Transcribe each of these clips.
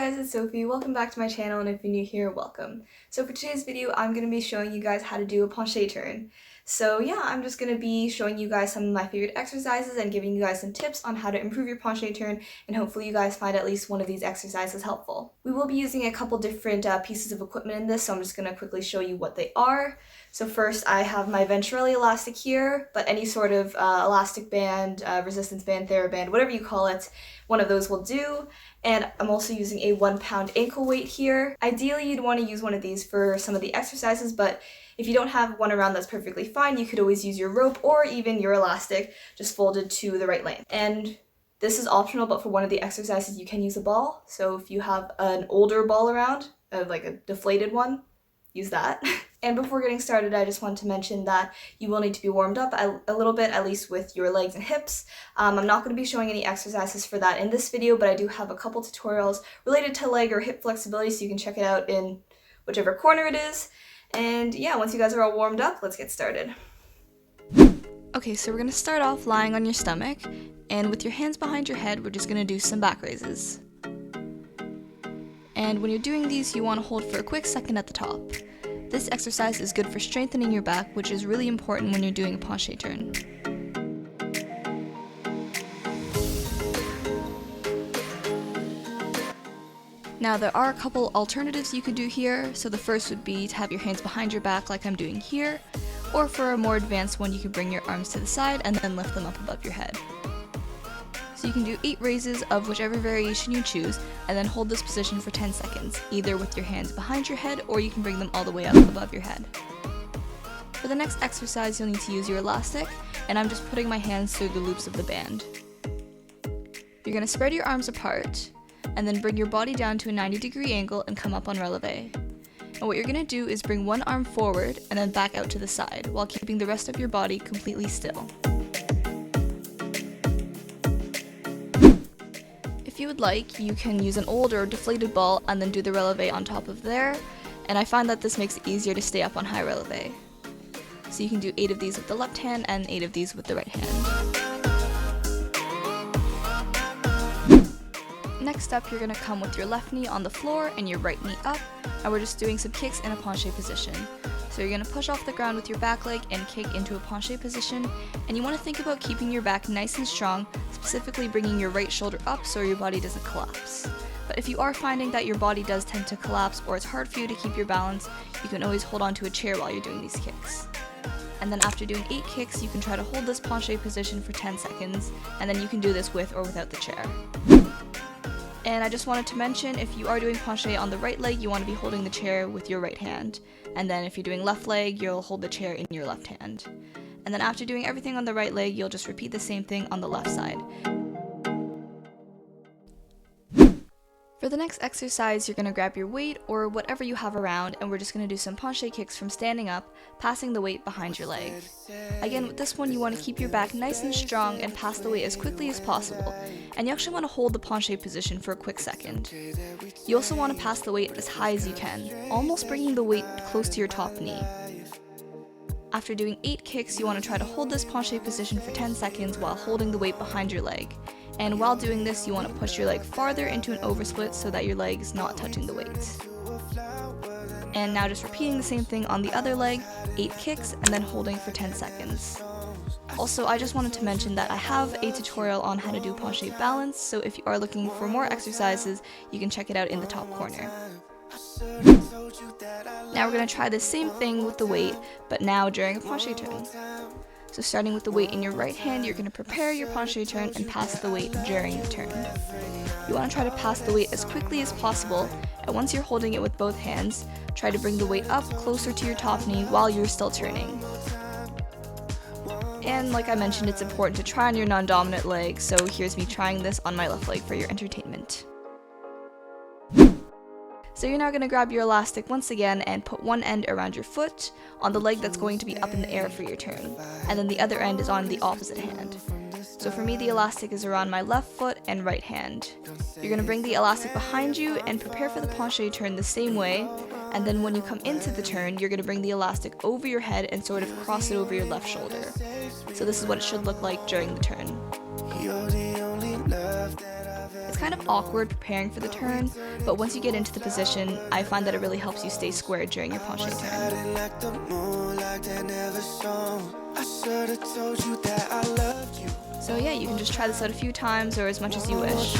guys, it's Sophie. Welcome back to my channel, and if you're new here, welcome. So for today's video, I'm going to be showing you guys how to do a penché turn. So yeah, I'm just going to be showing you guys some of my favorite exercises and giving you guys some tips on how to improve your penché turn, and hopefully you guys find at least one of these exercises helpful. We will be using a couple different pieces of equipment in this, so I'm just going to quickly show you what they are. So first, I have my ventrelli elastic here, but any sort of elastic band, resistance band, TheraBand, whatever you call it, one of those will do. And I'm also using a 1 pound ankle weight here. Ideally, you'd want to use one of these for some of the exercises, but if you don't have one around, that's perfectly fine. You could always use your rope or even your elastic, just folded to the right length. And this is optional, but for one of the exercises, you can use a ball. So if you have an older ball around, like a deflated one, use that. And before getting started, I just want to mention that you will need to be warmed up a little bit, at least with your legs and hips. I'm not going to be showing any exercises for that in this video, but I do have a couple tutorials related to leg or hip flexibility, so you can check it out in whichever corner it is. And yeah, once you guys are all warmed up, let's get started. Okay, so we're going to start off lying on your stomach, and with your hands behind your head, we're just going to do some back raises. And when you're doing these, you want to hold for a quick second at the top. This exercise is good for strengthening your back, which is really important when you're doing a penché turn. Now there are a couple alternatives you could do here. So the first would be to have your hands behind your back like I'm doing here, or for a more advanced one, you can bring your arms to the side and then lift them up above your head. So you can do 8 raises of whichever variation you choose, and then hold this position for 10 seconds, either with your hands behind your head, or you can bring them all the way up above your head. For the next exercise, you'll need to use your elastic, and I'm just putting my hands through the loops of the band. You're going to spread your arms apart, and then bring your body down to a 90-degree angle and come up on releve. And what you're going to do is bring one arm forward and then back out to the side, while keeping the rest of your body completely still. If you would like, you can use an old or deflated ball and then do the releve on top of there, and I find that this makes it easier to stay up on high releve. So you can do 8 of these with the left hand and 8 of these with the right hand. Next up, you're going to come with your left knee on the floor and your right knee up, and we're just doing some kicks in a penché position. So you're going to push off the ground with your back leg and kick into a penché position, and you want to think about keeping your back nice and strong, specifically bringing your right shoulder up so your body doesn't collapse. But if you are finding that your body does tend to collapse or it's hard for you to keep your balance, you can always hold onto a chair while you're doing these kicks. And then after doing 8 kicks, you can try to hold this penché position for 10 seconds, and then you can do this with or without the chair. And I just wanted to mention, if you are doing penché on the right leg, you want to be holding the chair with your right hand. And then if you're doing left leg, you'll hold the chair in your left hand. And then after doing everything on the right leg, you'll just repeat the same thing on the left side. For the next exercise, you're going to grab your weight or whatever you have around, and we're just going to do some penché kicks from standing up, passing the weight behind your leg. Again, with this one, you want to keep your back nice and strong and pass the weight as quickly as possible, and you actually want to hold the penché position for a quick second. You also want to pass the weight as high as you can, almost bringing the weight close to your top knee. After doing 8 kicks, you want to try to hold this penché position for 10 seconds while holding the weight behind your leg. And while doing this, you want to push your leg farther into an oversplit so that your leg is not touching the weight. And now just repeating the same thing on the other leg, 8 kicks, and then holding for 10 seconds. Also, I just wanted to mention that I have a tutorial on how to do penché balance, so if you are looking for more exercises, you can check it out in the top corner. Now we're going to try the same thing with the weight, but now during a penché turn. So starting with the weight in your right hand, you're going to prepare your penché turn and pass the weight during the turn. You want to try to pass the weight as quickly as possible, and once you're holding it with both hands, try to bring the weight up closer to your top knee while you're still turning. And like I mentioned, it's important to try on your non-dominant leg, so here's me trying this on my left leg for your entertainment. So you're now going to grab your elastic once again and put one end around your foot on the leg that's going to be up in the air for your turn, and then the other end is on the opposite hand. So for me, the elastic is around my left foot and right hand. You're going to bring the elastic behind you and prepare for the penché turn the same way, and then when you come into the turn, you're going to bring the elastic over your head and sort of cross it over your left shoulder. So this is what it should look like during the turn. It's kind of awkward preparing for the turn, but once you get into the position, I find that it really helps you stay square during your penché turn. So yeah, you can just try this out a few times or as much as you wish.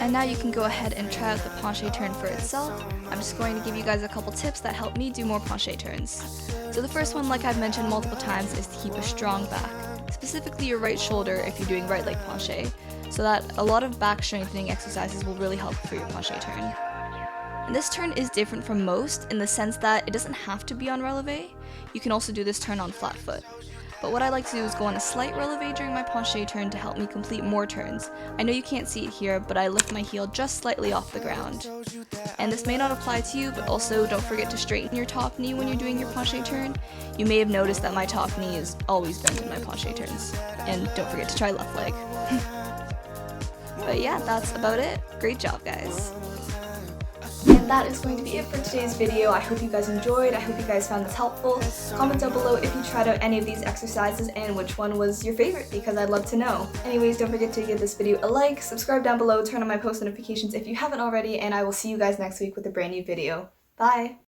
And now you can go ahead and try out the penché turn for itself. I'm just going to give you guys a couple tips that help me do more penché turns. So the first one, like I've mentioned multiple times, is to keep a strong back, specifically your right shoulder if you're doing right leg penché, so that a lot of back strengthening exercises will really help for your penché turn. And this turn is different from most in the sense that it doesn't have to be on releve. You can also do this turn on flat foot. But what I like to do is go on a slight releve during my penché turn to help me complete more turns. I know you can't see it here, but I lift my heel just slightly off the ground. And this may not apply to you, but also don't forget to straighten your top knee when you're doing your penché turn. You may have noticed that my top knee is always bent in my penché turns. And don't forget to try left leg. But yeah, that's about it. Great job, guys. And that is going to be it for today's video. I hope you guys enjoyed. I hope you guys found this helpful. Comment down below if you tried out any of these exercises and which one was your favorite, because I'd love to know. Anyways, don't forget to give this video a like, subscribe down below, turn on my post notifications if you haven't already, and I will see you guys next week with a brand new video. Bye!